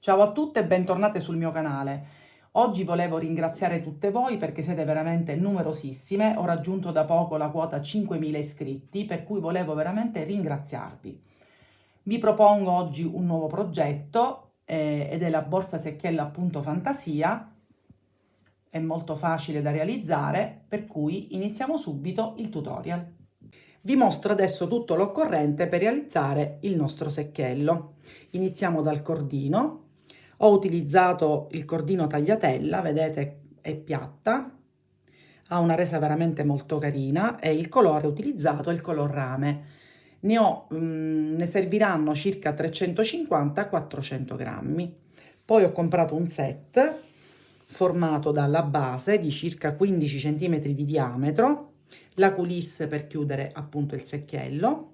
Ciao a tutte e bentornate sul mio canale. Oggi volevo ringraziare tutte voi perché siete veramente numerosissime. Ho raggiunto da poco la quota 5.000 iscritti, per cui volevo veramente ringraziarvi. Vi propongo oggi un nuovo progetto ed è la borsa secchiello appunto fantasia. È molto facile da realizzare, per cui iniziamo subito il tutorial. Vi mostro adesso tutto l'occorrente per realizzare il nostro secchiello. Iniziamo dal cordino. Ho utilizzato il cordino tagliatella, vedete è piatta, ha una resa veramente molto carina e il colore utilizzato è il color rame. Ne serviranno circa 350-400 grammi. Poi ho comprato un set formato dalla base di circa 15 cm di diametro, la coulisse per chiudere appunto il secchiello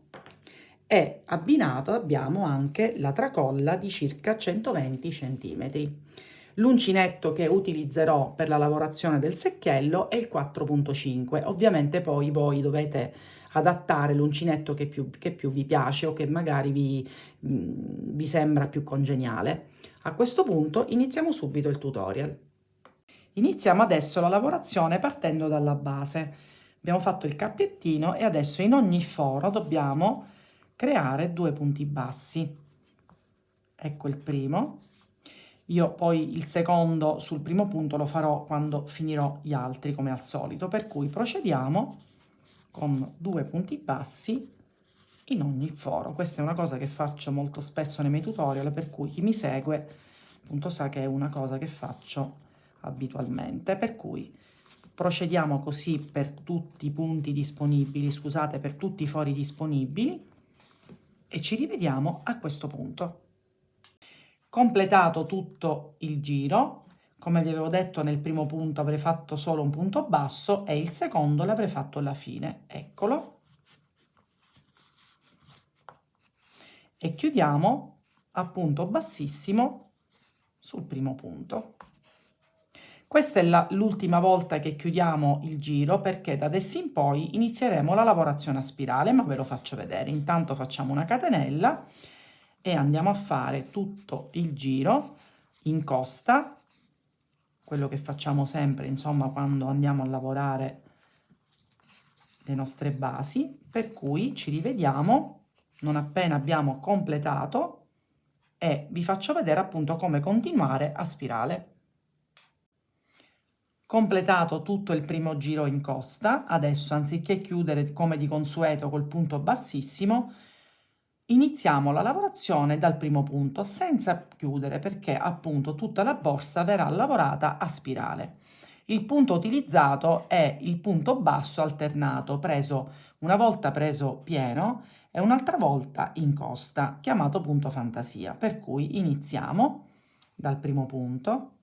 e abbinato abbiamo anche la tracolla di circa 120 cm. L'uncinetto che utilizzerò per la lavorazione del secchiello è il 4.5. Ovviamente poi voi dovete adattare l'uncinetto che più vi piace o che magari vi sembra più congeniale. A questo punto iniziamo subito il tutorial. Iniziamo adesso la lavorazione partendo dalla base. Abbiamo fatto il cappiettino e adesso in ogni foro dobbiamo creare 2 punti bassi. Ecco il primo. Io poi il secondo sul primo punto lo farò quando finirò gli altri come al solito, per cui procediamo con 2 punti bassi in ogni foro. Questa è una cosa che faccio molto spesso nei miei tutorial, per cui chi mi segue appunto sa che è una cosa che faccio abitualmente, per cui procediamo così per tutti i punti disponibili, scusate, per tutti i fori disponibili e ci rivediamo a questo punto. Completato tutto il giro, come vi avevo detto nel primo punto avrei fatto solo un punto basso e il secondo l'avrei fatto alla fine, eccolo. E chiudiamo a punto bassissimo sul primo punto. Questa è l'ultima volta che chiudiamo il giro perché da adesso in poi inizieremo la lavorazione a spirale, ma ve lo faccio vedere. Intanto facciamo una catenella e andiamo a fare tutto il giro in costa, quello che facciamo sempre, insomma, quando andiamo a lavorare le nostre basi, per cui ci rivediamo non appena abbiamo completato e vi faccio vedere appunto come continuare a spirale. Completato tutto il primo giro in costa, adesso anziché chiudere come di consueto col punto bassissimo, iniziamo la lavorazione dal primo punto senza chiudere perché appunto tutta la borsa verrà lavorata a spirale. Il punto utilizzato è il punto basso alternato, preso una volta preso pieno e un'altra volta in costa, chiamato punto fantasia. Per cui iniziamo dal primo punto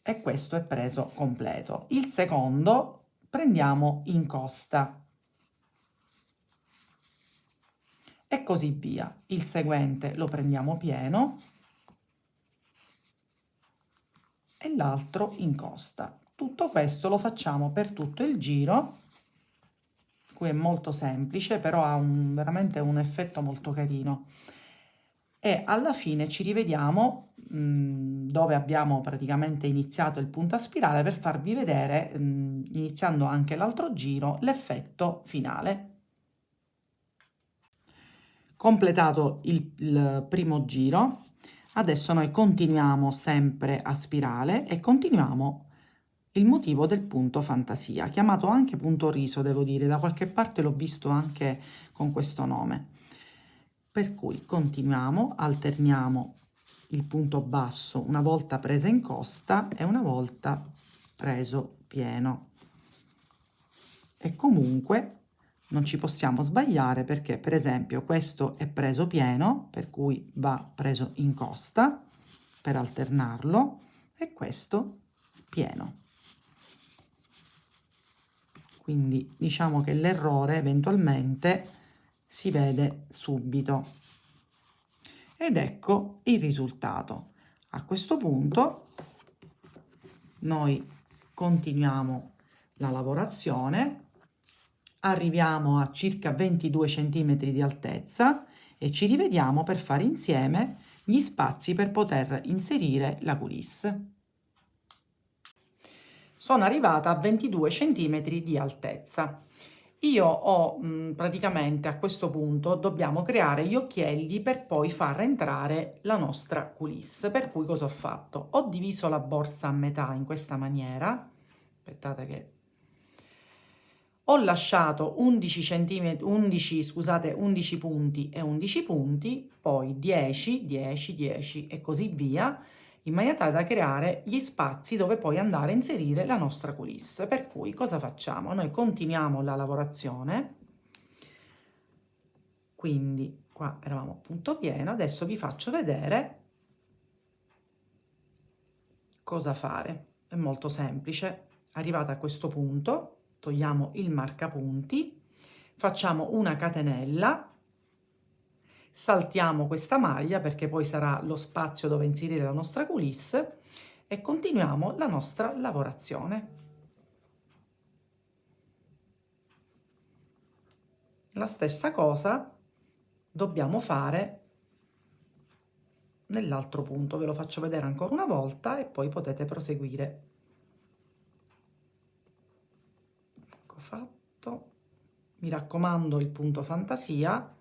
e questo è preso completo. Il secondo prendiamo in costa e così via. Il seguente lo prendiamo pieno e l'altro in costa. Tutto questo lo facciamo per tutto il giro. Qui è molto semplice, però ha veramente un effetto molto carino. E alla fine ci rivediamo dove abbiamo praticamente iniziato il punto a spirale per farvi vedere, iniziando anche l'altro giro, l'effetto finale. Completato il primo giro, adesso noi continuiamo sempre a spirale e continuiamo il motivo del punto fantasia, chiamato anche punto riso, devo dire, da qualche parte l'ho visto anche con questo nome. Per cui continuiamo, alterniamo il punto basso una volta presa in costa e una volta preso pieno. E comunque non ci possiamo sbagliare perché, per esempio, questo è preso pieno, per cui va preso in costa per alternarlo, e questo pieno. Quindi diciamo che l'errore eventualmente si vede subito. Ed ecco il risultato. A questo punto noi continuiamo la lavorazione, arriviamo a circa 22 cm di altezza e ci rivediamo per fare insieme gli spazi per poter inserire la coulisse. Sono arrivata a 22 cm di altezza. Io ho praticamente a questo punto dobbiamo creare gli occhielli per poi far entrare la nostra coulisse. Per cui cosa ho fatto? Ho diviso la borsa a metà in questa maniera. Aspettate che ho lasciato 11 cm, 11, scusate, 11 punti e 11 punti, poi 10, 10, 10 e così via, in maniera tale da creare gli spazi dove poi andare a inserire la nostra coulisse. Per cui cosa facciamo? Noi continuiamo la lavorazione, quindi qua eravamo a punto pieno, adesso vi faccio vedere cosa fare. È molto semplice. Arrivata a questo punto, togliamo il marcapunti, facciamo una catenella, saltiamo questa maglia perché poi sarà lo spazio dove inserire la nostra coulisse e continuiamo la nostra lavorazione. La stessa cosa dobbiamo fare nell'altro punto, ve lo faccio vedere ancora una volta e poi potete proseguire. Ecco fatto. Mi raccomando il punto fantasia,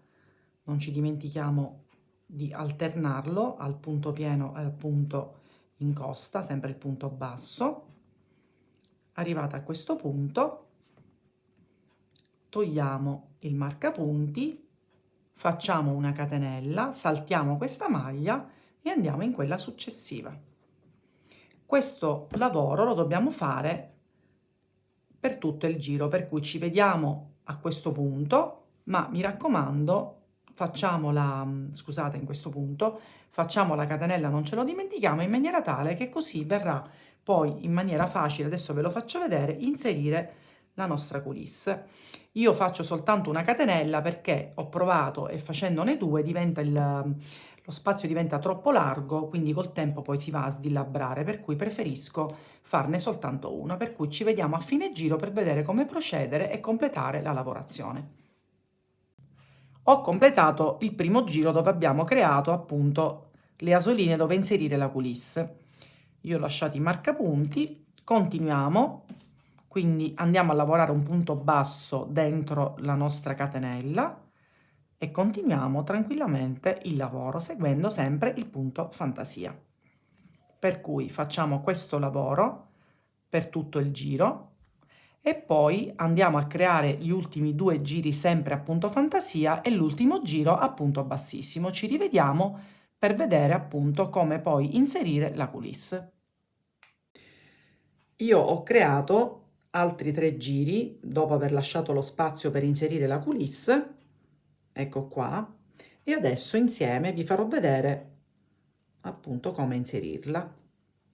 non ci dimentichiamo di alternarlo al punto pieno e al punto in costa, sempre il punto basso. Arrivata a questo punto, togliamo il marcapunti, facciamo una catenella, saltiamo questa maglia e andiamo in quella successiva. Questo lavoro lo dobbiamo fare per tutto il giro, per cui ci vediamo a questo punto, ma mi raccomando, facciamo la, scusate, in questo punto, facciamo la catenella, non ce lo dimentichiamo, in maniera tale che così verrà poi in maniera facile, adesso ve lo faccio vedere, inserire la nostra coulisse. Io faccio soltanto una catenella perché ho provato e facendone due diventa lo spazio diventa troppo largo, quindi col tempo poi si va a sdilabrare, per cui preferisco farne soltanto una, per cui ci vediamo a fine giro per vedere come procedere e completare la lavorazione. Ho completato il primo giro dove abbiamo creato appunto le asoline dove inserire la coulisse. Io ho lasciato i marcapunti, continuiamo, quindi andiamo a lavorare un punto basso dentro la nostra catenella e continuiamo tranquillamente il lavoro seguendo sempre il punto fantasia. Per cui facciamo questo lavoro per tutto il giro e poi andiamo a creare gli ultimi due giri sempre a punto fantasia e l'ultimo giro a punto bassissimo. Ci rivediamo per vedere appunto come poi inserire la coulisse. Io ho creato altri 3 giri dopo aver lasciato lo spazio per inserire la coulisse, ecco qua, e adesso insieme vi farò vedere appunto come inserirla.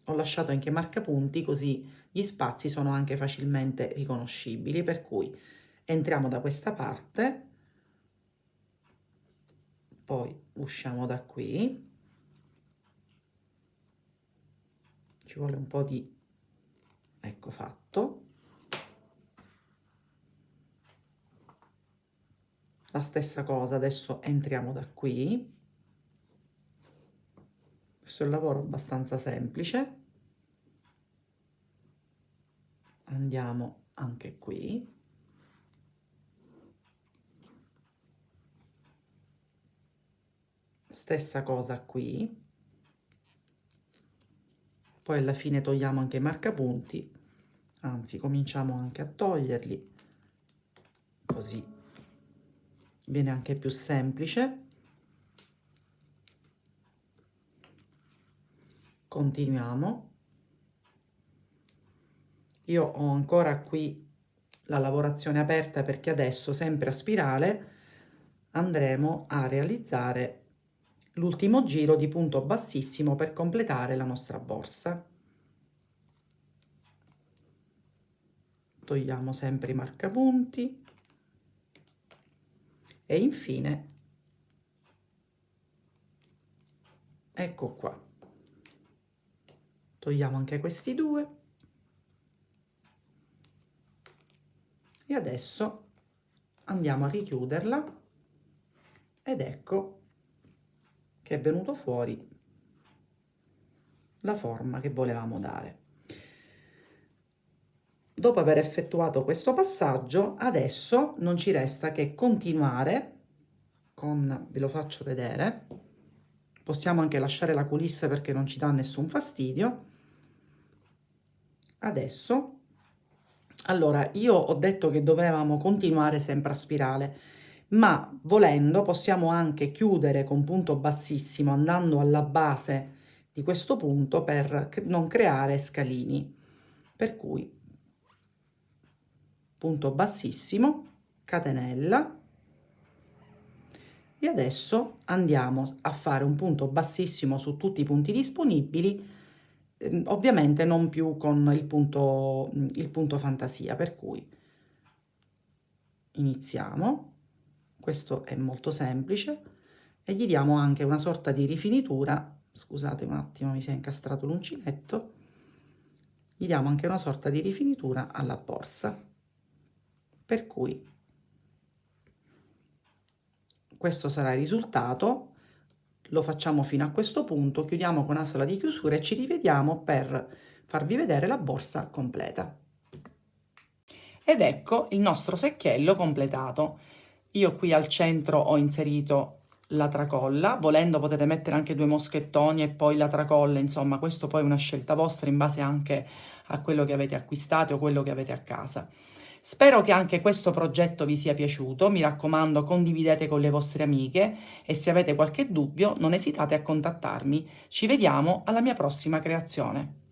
Ho lasciato anche marcapunti così gli spazi sono anche facilmente riconoscibili, per cui entriamo da questa parte, poi usciamo da qui, ci vuole un po' di, ecco fatto, la stessa cosa, adesso entriamo da qui. Questo è un lavoro abbastanza semplice. Andiamo anche qui. Stessa cosa qui. Poi alla fine togliamo anche i marcapunti, anzi cominciamo anche a toglierli, così viene anche più semplice. Continuiamo. Io ho ancora qui la lavorazione aperta perché adesso sempre a spirale andremo a realizzare l'ultimo giro di punto bassissimo per completare la nostra borsa. Togliamo sempre i marcapunti e infine ecco qua. Togliamo anche questi due e adesso andiamo a richiuderla ed ecco che è venuto fuori la forma che volevamo dare. Dopo aver effettuato questo passaggio, adesso non ci resta che continuare con, ve lo faccio vedere, possiamo anche lasciare la coulisse perché non ci dà nessun fastidio. Adesso, allora, io ho detto che dovevamo continuare sempre a spirale, ma volendo possiamo anche chiudere con punto bassissimo andando alla base di questo punto per non creare scalini. Per cui punto bassissimo, catenella, e adesso andiamo a fare un punto bassissimo su tutti i punti disponibili, ovviamente non più con il punto fantasia, per cui iniziamo, questo è molto semplice, e gli diamo anche una sorta di rifinitura, scusate un attimo mi si è incastrato l'uncinetto, gli diamo anche una sorta di rifinitura alla borsa, per cui questo sarà il risultato, lo facciamo fino a questo punto, chiudiamo con asola di chiusura e ci rivediamo per farvi vedere la borsa completa. Ed ecco il nostro secchiello completato. Io qui al centro ho inserito la tracolla, volendo potete mettere anche 2 moschettoni e poi la tracolla, insomma questo poi è una scelta vostra in base anche a quello che avete acquistato o quello che avete a casa. Spero che anche questo progetto vi sia piaciuto, mi raccomando condividete con le vostre amiche e se avete qualche dubbio non esitate a contattarmi. Ci vediamo alla mia prossima creazione.